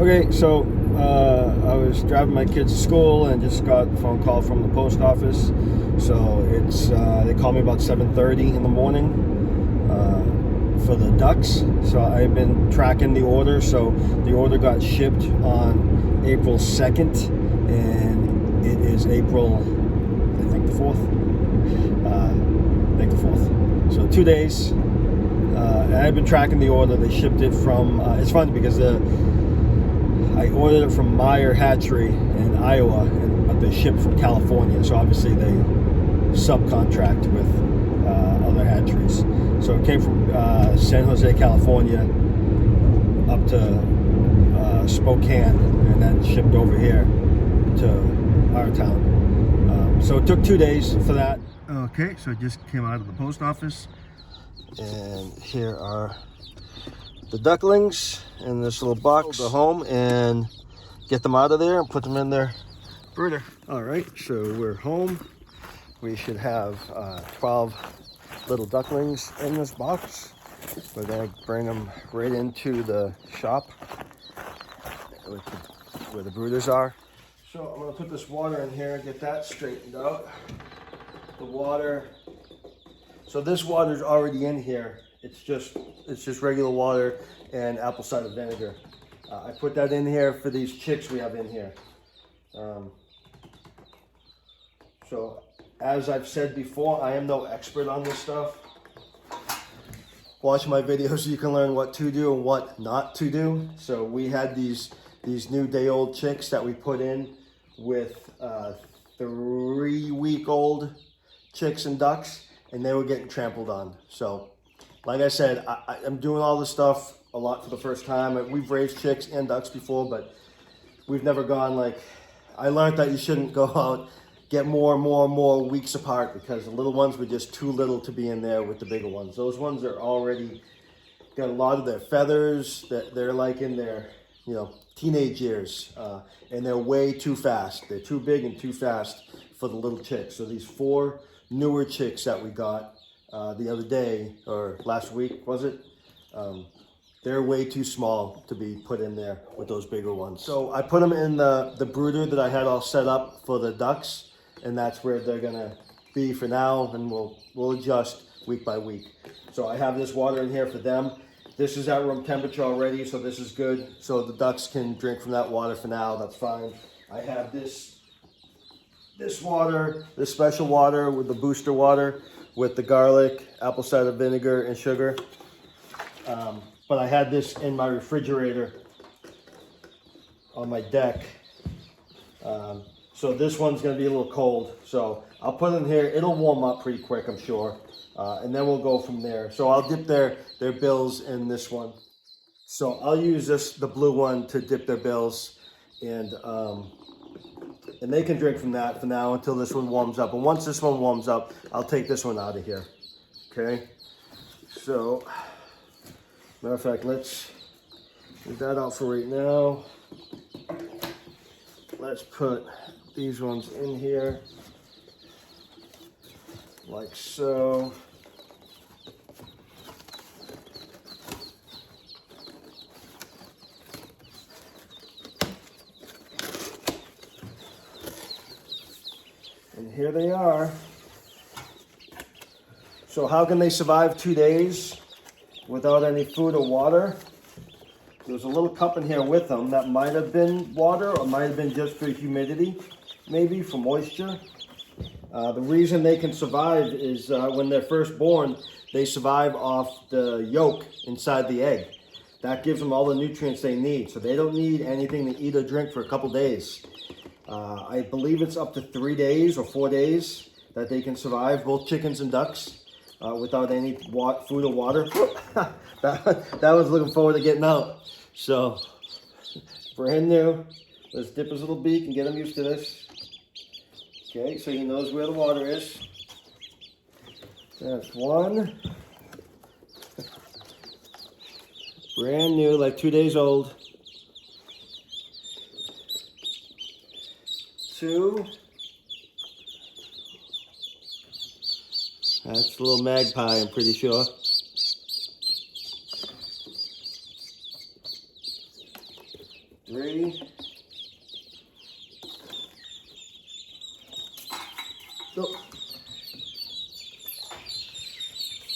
Okay, so I was driving my kids to school and just got a phone call from the post office. So it's they called me about 7:30 in the morning for the ducks. So I've been tracking the order. So the order got shipped on April 2nd, and it is April, I think the 4th. I think the 4th. So 2 days. And I've been tracking the order. They shipped it from. It's funny because I ordered it from Meyer Hatchery in Iowa, but they shipped from California. So obviously they subcontract with other hatcheries. So it came from San Jose, California, up to Spokane, and then shipped over here to our town. So it took 2 days for that. Okay, so it just came out of the post office. And here are the ducklings in this little box. Go home and get them out of there and put them in their brooder. All right, so we're home. We should have 12 little ducklings in this box. We're gonna bring them right into the shop where the brooders are. So I'm gonna put this water in here and get that straightened out. The water. So this water is already in here. It's just regular water and apple cider vinegar. I put that in here for these chicks we have in here. So as I've said before, I am no expert on this stuff. Watch my videos so you can learn what to do and what not to do. So we had these new day-old chicks that we put in with 3-week-old chicks and ducks, and they were getting trampled on. So, like I said, I'm doing all this stuff a lot for the first time. We've raised chicks and ducks before, but we've never gone like, I learned that you shouldn't go out, get more and more weeks apart, because the little ones were just too little to be in there with the bigger ones. Those ones are already got a lot of their feathers, that they're like in their, teenage years, and they're way too fast. They're too big and too fast for the little chicks. So these 4 newer chicks that we got the other day, or last week, was it? They're way too small to be put in there with those bigger ones. So I put them in the brooder that I had all set up for the ducks, and that's where they're gonna be for now, and we'll adjust week by week. So I have this water in here for them. This is at room temperature already, so this is good. So the ducks can drink from that water for now, that's fine. I have this water, this special water with the booster water with the garlic, apple cider vinegar, and sugar. But I had this in my refrigerator on my deck. So this one's gonna be a little cold. So I'll put it in here. It'll warm up pretty quick, I'm sure. And then we'll go from there. So I'll dip their bills in this one. So I'll use the blue one to dip their bills, and they can drink from that for now until this one warms up. And once this one warms up, I'll take this one out of here. Okay? So, matter of fact, let's leave that out for right now. Let's put these ones in here, like so. And here they are. So how can they survive 2 days without any food or water? There's a little cup in here with them that might have been water, or might have been just for humidity, maybe for moisture. The reason they can survive is when they're first born, they survive off the yolk inside the egg. That gives them all the nutrients they need. So they don't need anything to eat or drink for a couple days. I believe it's up to 3 days or 4 days that they can survive, both chickens and ducks, without any food or water. that was looking forward to getting out. So, brand new. Let's dip his little beak and get him used to this. Okay, so he knows where the water is. That's one. Brand new, like 2 days old. 2. That's a little magpie, I'm pretty sure. 3. Go.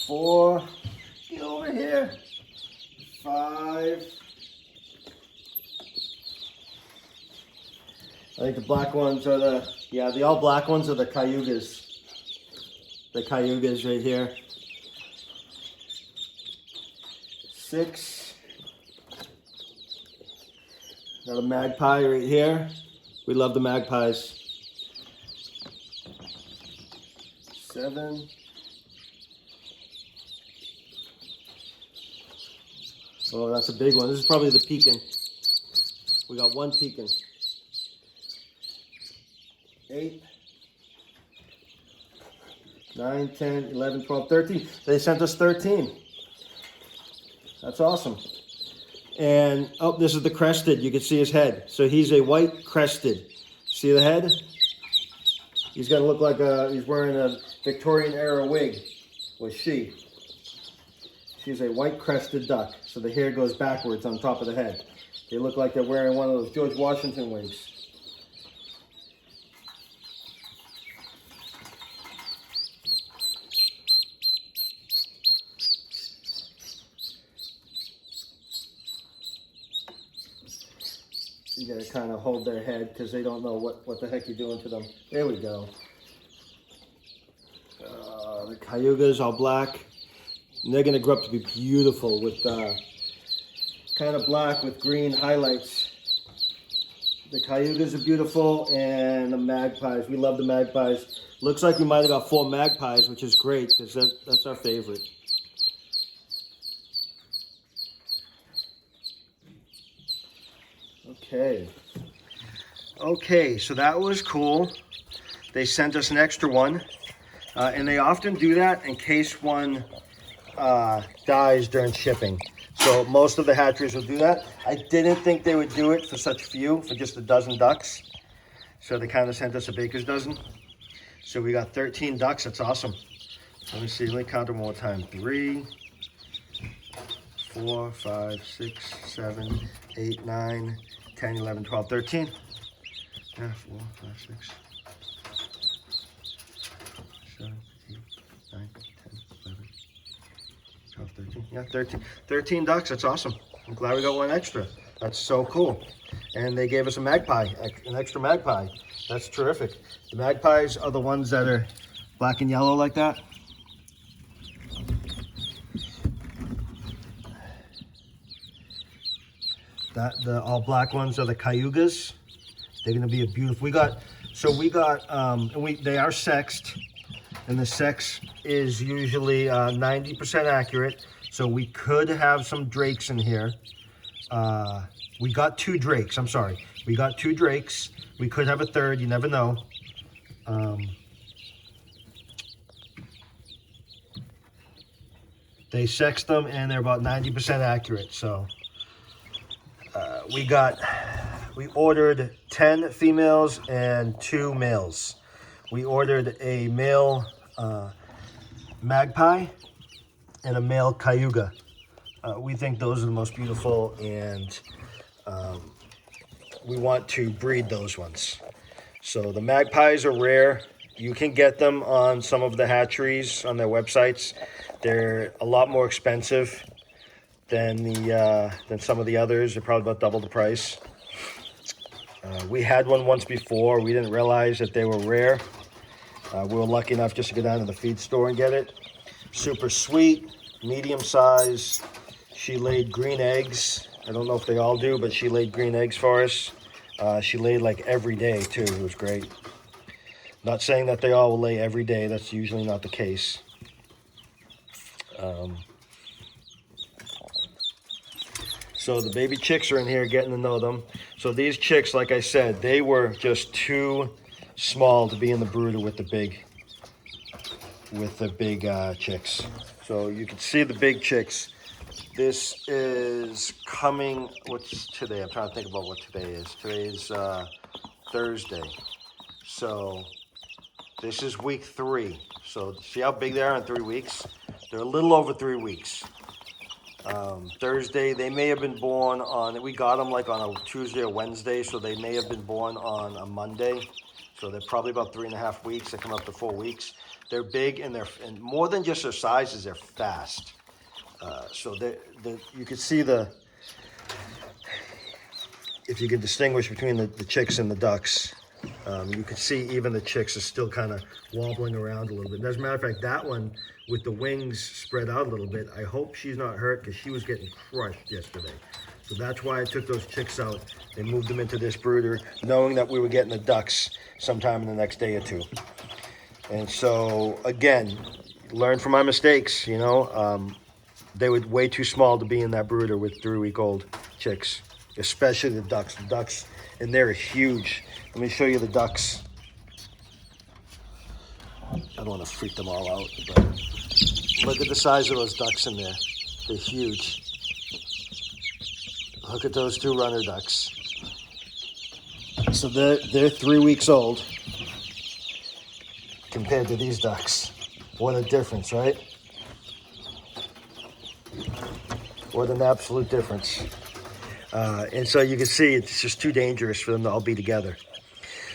4. Get over here. 5. I think the black ones are the all black ones are the cayugas. The cayugas right here. 6. Got a magpie right here. We love the magpies. 7. Oh, that's a big one. This is probably the pekin. We got 1 pekin. 8, 9, 10, 11, 12, 13. They sent us 13. That's awesome. And, oh, this is the crested. You can see his head. So he's a white crested. See the head? He's going to look like he's wearing a Victorian era wig. Was she? She's a white crested duck. So the hair goes backwards on top of the head. They look like they're wearing one of those George Washington wigs. You gotta kind of hold their head because they don't know what the heck you're doing to them. There we go. The cayugas all black. And they're gonna grow up to be beautiful with kind of black with green highlights. The cayugas are beautiful, and the magpies. We love the magpies. Looks like we might have got 4 magpies, which is great because that's our favorite. Okay, so that was cool. They sent us an extra one, and they often do that in case one dies during shipping. So most of the hatcheries will do that. I didn't think they would do it for such few, for just a dozen ducks. So they kind of sent us a baker's dozen. So we got 13 ducks. That's awesome. Let me see. Let me count them one more time. 3, 4, 5, 6, 7, 8, 9, 10, 11, 12, 13. Yeah, 4, 5, 6, 7, 8, 9, 10, 11, 12, 13. Yeah, 13 ducks. That's awesome. I'm glad we got one extra. That's so cool. And they gave us a magpie, an extra magpie. That's terrific. The magpies are the ones that are black and yellow like that. The all black ones are the cayugas. They're gonna be a beautiful. They are sexed, and the sex is usually 90% accurate. So we could have some drakes in here. We got 2 drakes. I'm sorry. We got 2 drakes. We could have a third. You never know. They sexed them, and they're about 90% accurate. So we ordered 10 females and 2 males. We ordered a male magpie and a male cayuga. We think those are the most beautiful, and we want to breed those ones. So the magpies are rare. You can get them on some of the hatcheries on their websites. They're a lot more expensive than some of the others. They're probably about double the price. We had one once before. We didn't realize that they were rare. We were lucky enough just to go down to the feed store and get it. Super sweet, medium size. She laid green eggs. I don't know if they all do, but she laid green eggs for us. She laid like every day too. It was great. Not saying that they all will lay every day. That's usually not the case. So the baby chicks are in here getting to know them. So these chicks, like I said, they were just too small to be in the brooder with the big chicks. So you can see the big chicks. This is coming, what's today? I'm trying to think about what today is. Today is Thursday. So this is week 3. So see how big they are in 3 weeks? They're a little over 3 weeks. Thursday, they may have been born on, we got them like on a Tuesday or Wednesday, so they may have been born on a Monday. So they're probably about 3.5 weeks. They come up to 4 weeks. They're big, and and more than just their sizes, they're fast. So you can see if you can distinguish between the chicks and the ducks, you can see even the chicks are still kind of wobbling around a little bit. And as a matter of fact, that one with the wings spread out a little bit, I hope she's not hurt because she was getting crushed yesterday. So that's why I took those chicks out and moved them into this brooder, knowing that we were getting the ducks sometime in the next day or two. And so, again, learn from my mistakes, you know. They were way too small to be in that brooder with 3-week-old chicks, especially the ducks. The ducks, and they're huge. Let me show you the ducks. I don't want to freak them all out, but look at the size of those ducks in there. They're huge. Look at those 2 runner ducks. So they're 3 weeks old compared to these ducks. What a difference, right? What an absolute difference. And so you can see it's just too dangerous for them to all be together.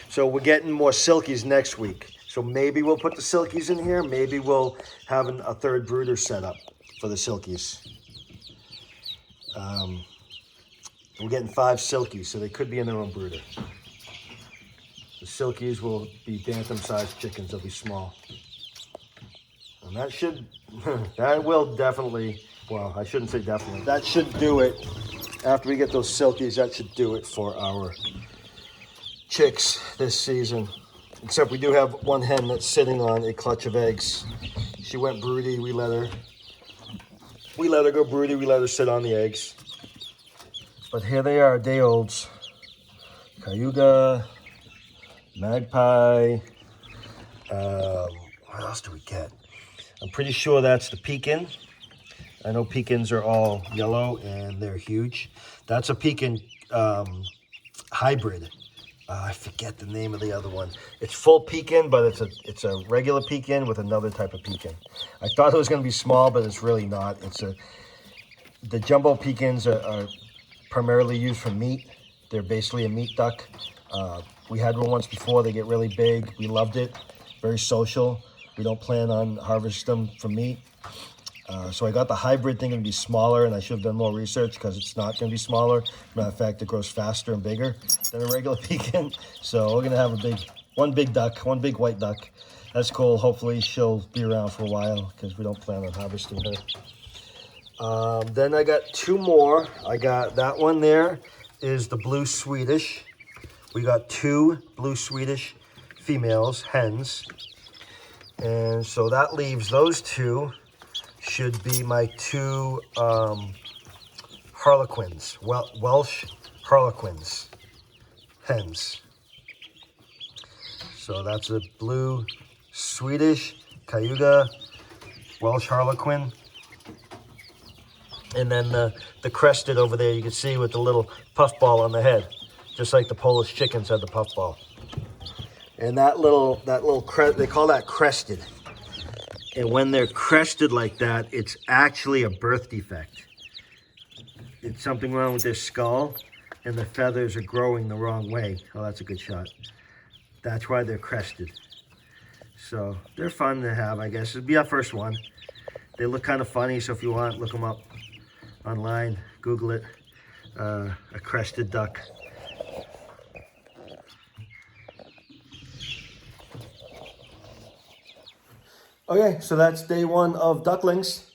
So we're getting more silkies next week. So maybe we'll put the silkies in here. Maybe we'll have a 3rd brooder set up for the silkies. We're getting 5 silkies, so they could be in their own brooder. The silkies will be bantam-sized chickens. They'll be small. And that should, that will definitely, well, I shouldn't say definitely. That should do it. After we get those silkies, that should do it for our chicks this season. Except we do have one hen that's sitting on a clutch of eggs. She went broody. We let her go broody. We let her sit on the eggs. But here they are, day olds. Cayuga, magpie. What else do we get? I'm pretty sure that's the pekin. I know pekins are all yellow and they're huge. That's a pekin hybrid. I forget the name of the other one. It's full pekin, but it's a regular pekin with another type of pekin. I thought it was going to be small, but it's really not. The jumbo pekins are primarily used for meat. They're basically a meat duck. We had one once before. They get really big. We loved it. Very social. We don't plan on harvesting them for meat. So I got the hybrid thinking it'd be smaller, and I should have done more research because it's not going to be smaller. Matter of fact, it grows faster and bigger than a regular pekin. So we're going to have one big duck, one big white duck. That's cool. Hopefully she'll be around for a while because we don't plan on harvesting her. Then I got 2 more. I got that one there is the blue Swedish. We got 2 blue Swedish females, hens. And so that leaves those 2 should be my 2 harlequins, Welsh harlequins, hens. So that's a blue Swedish, Cayuga, Welsh harlequin. And then the crested over there, you can see with the little puffball on the head, just like the Polish chickens had the puffball. And that little they call that crested. And when they're crested like that, it's actually a birth defect. It's something wrong with their skull, and the feathers are growing the wrong way. Oh, that's a good shot. That's why they're crested. So they're fun to have, I guess. It'd be our first one. They look kind of funny, so if you want, look them up online. Google it. A crested duck. Okay, so that's day 1 of ducklings.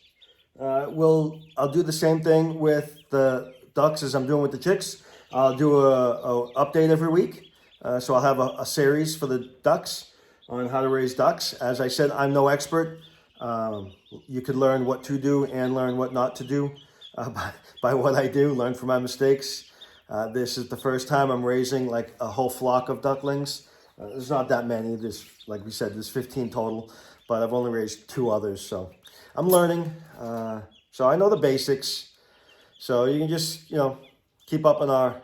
I'll do the same thing with the ducks as I'm doing with the chicks. I'll do a update every week. So I'll have a series for the ducks on how to raise ducks. As I said, I'm no expert. You could learn what to do and learn what not to do by what I do, learn from my mistakes. This is the first time I'm raising like a whole flock of ducklings. There's not that many. Like we said, there's 15 total. But I've only raised 2 others, so I'm learning. So I know the basics. So you can just, keep up on our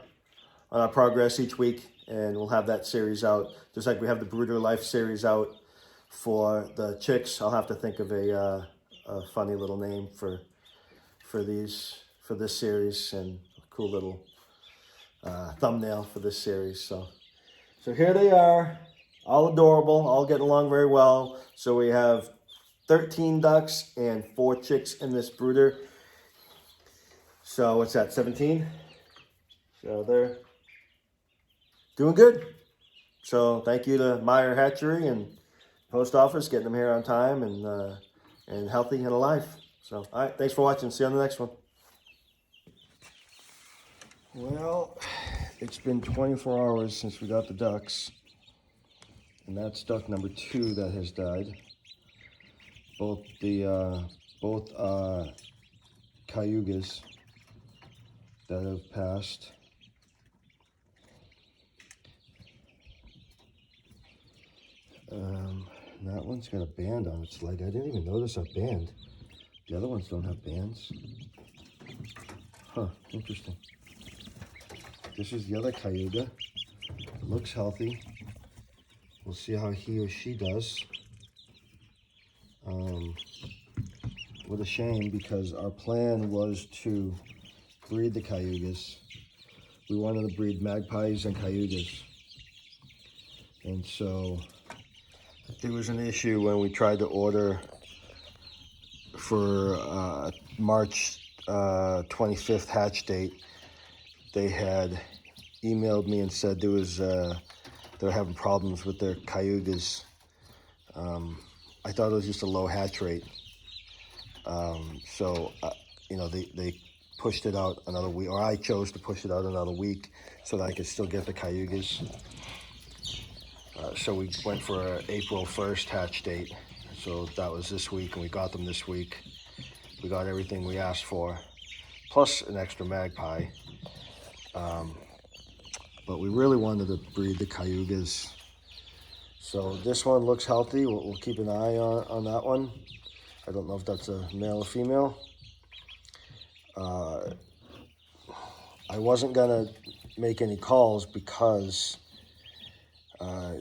progress each week, and we'll have that series out. Just like we have the Brooder Life series out for the chicks. I'll have to think of a funny little name for this series, and a cool little thumbnail for this series. So here they are. all adorable, all getting along very well. So we have 13 ducks and 4 chicks in this brooder. So what's that, 17? So they're doing good. So thank you to Meyer Hatchery and Post Office getting them here on time and healthy and alive. So, all right, thanks for watching. See you on the next one. Well, it's been 24 hours since we got the ducks, and that's duck number 2 that has died. Both cayugas that have passed. That one's got a band on its leg. I didn't even notice a band. The other ones don't have bands. Huh, interesting. This is the other cayuga. It looks healthy. We'll see how he or she does. What a shame, because our plan was to breed the cayugas. We wanted to breed magpies and cayugas. And so there was an issue when we tried to order for March 25th hatch date. They had emailed me and said they were having problems with their cayugas. I thought it was just a low hatch rate. You know, they pushed it out another week, or I chose to push it out another week so that I could still get the cayugas. So we went for an April 1st hatch date. So that was this week, and we got them this week. We got everything we asked for, plus an extra magpie. But we really wanted to breed the cayugas. So this one looks healthy. We'll keep an eye on that one. I don't know if that's a male or female. I wasn't gonna make any calls because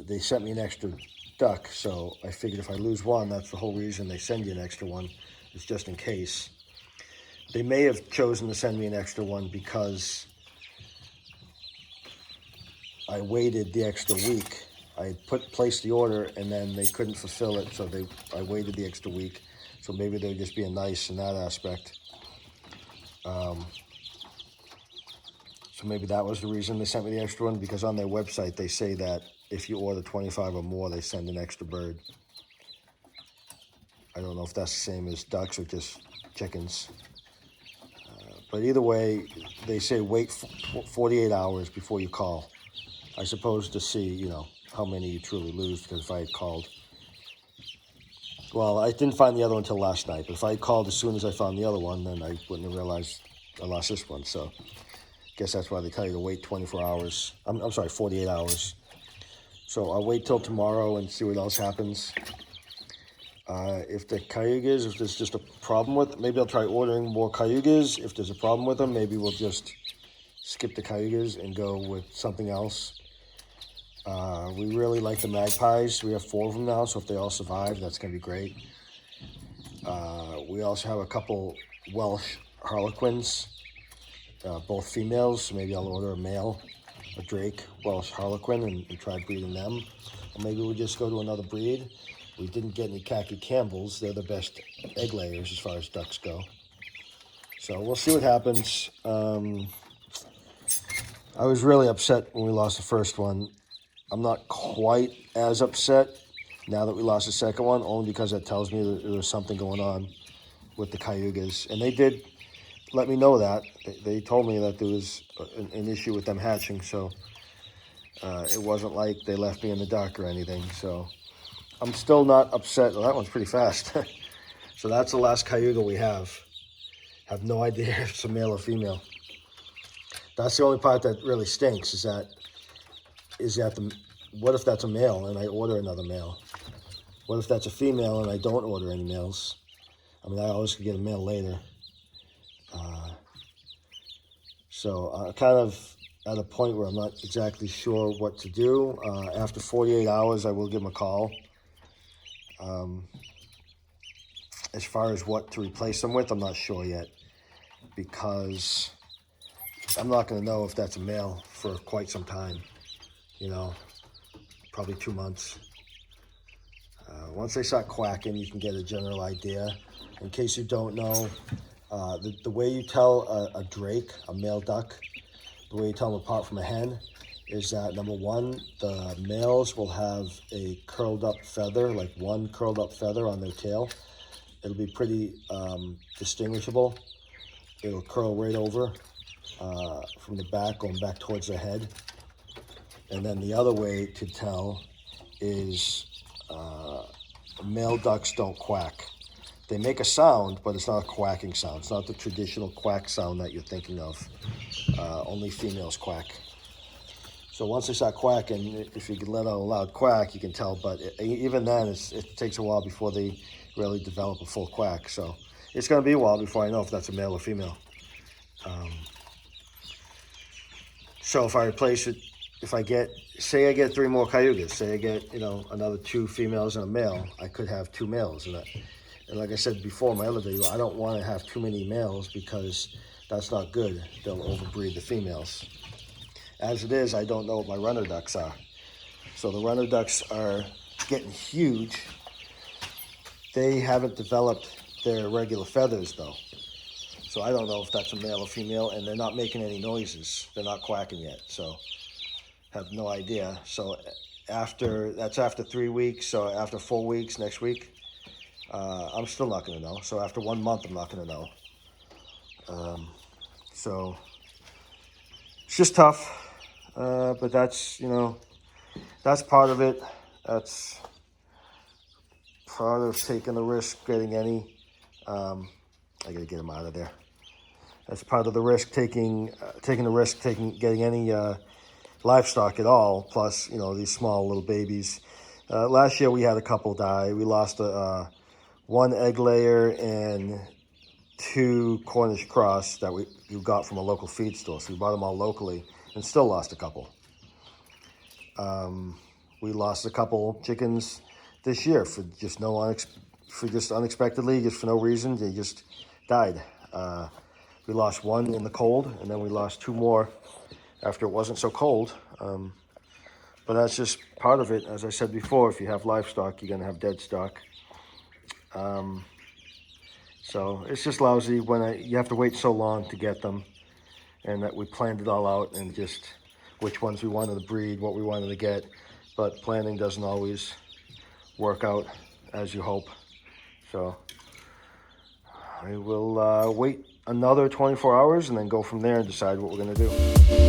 they sent me an extra duck. So I figured if I lose one, that's the whole reason they send you an extra one, is just in case. They may have chosen to send me an extra one because I waited the extra week. I placed the order and then they couldn't fulfill it, so I waited the extra week. So maybe they're just being nice in that aspect. So maybe that was the reason they sent me the extra one, because on their website they say that if you order 25 or more, they send an extra bird. I don't know if that's the same as ducks or just chickens. But either way, they say wait 48 hours before you call. I suppose to see, you know, how many you truly lose, because if I had called, well, I didn't find the other one until last night, but if I had called as soon as I found the other one, then I wouldn't have realized I lost this one. So I guess that's why they tell you to wait 24 hours. I'm sorry, 48 hours. So I'll wait till tomorrow and see what else happens. If the cayugas, if there's just a problem with, maybe I'll try ordering more cayugas. If there's a problem with them, maybe we'll just skip the cayugas and go with something else. We really like the magpies. We have 4 of them now, so if they all survive, that's going to be great. We also have a couple Welsh Harlequins, both females, so maybe I'll order a male, a Drake Welsh Harlequin, and try breeding them. Or maybe we'll just go to another breed. We didn't get any khaki Campbells. They're the best egg layers as far as ducks go. So we'll see what happens. I was really upset when we lost the first one. I'm not quite as upset now that we lost the second one, only because that tells me that there was something going on with the cayugas. And they did let me know that. They told me that there was an issue with them hatching, so it wasn't like they left me in the dark or anything. So I'm still not upset. Well, that one's pretty fast. So that's the last cayuga we have. Have no idea if it's a male or female. That's the only part that really stinks, is that what if that's a male and I order another male? What if that's a female and I don't order any males? I mean, I always could get a male later. So I'm kind of at a point where I'm not exactly sure what to do. After 48 hours, I will give them a call. As far as what to replace them with, I'm not sure yet, because I'm not going to know if that's a male for quite some time, you know. probably 2 months. Once they start quacking, you can get a general idea. In case you don't know, the way you tell a drake, a male duck, the way you tell them apart from a hen is that, number one, the males will have a curled up feather, like one curled up feather on their tail. It'll be pretty distinguishable. It'll curl right over from the back, going back towards the head. And then the other way to tell is male ducks don't quack. They make a sound, but it's not a quacking sound. It's not the traditional quack sound that you're thinking of. Only females quack. So once they start quacking, if you can let out a loud quack, you can tell. But even then, it takes a while before they really develop a full quack. So it's going to be a while before I know if that's a male or female. So if I replace it, say I get 3 more cayugas, say I get, another 2 females and a male, I could have 2 males. And like I said before in my other video, I don't want to have too many males because that's not good. They'll overbreed the females. As it is, I don't know what my runner ducks are. So the runner ducks are getting huge. They haven't developed their regular feathers though. So I don't know if that's a male or female, and they're not making any noises. They're not quacking yet, so have no idea. So after 3 weeks, so after 4 weeks next week, I'm still not going to know. So after 1 month, I'm not going to know. So it's just tough, but that's part of it. That's part of taking the risk, getting any. I gotta get him out of there. That's part of the risk, getting any livestock at all. Plus, these small little babies. Last year we had a couple die. We lost 1 egg layer and 2 Cornish cross that we got from a local feed store. So we bought them all locally and still lost a couple. We lost a couple chickens this year for just unexpectedly, just for no reason. They just died. We lost 1 in the cold, and then we lost 2 more after it wasn't so cold. But that's just part of it. As I said before, if you have livestock, you're gonna have dead stock. So it's just lousy when you have to wait so long to get them, and that we planned it all out and just which ones we wanted to breed, what we wanted to get. But planning doesn't always work out as you hope. So I will wait another 24 hours and then go from there and decide what we're going to do.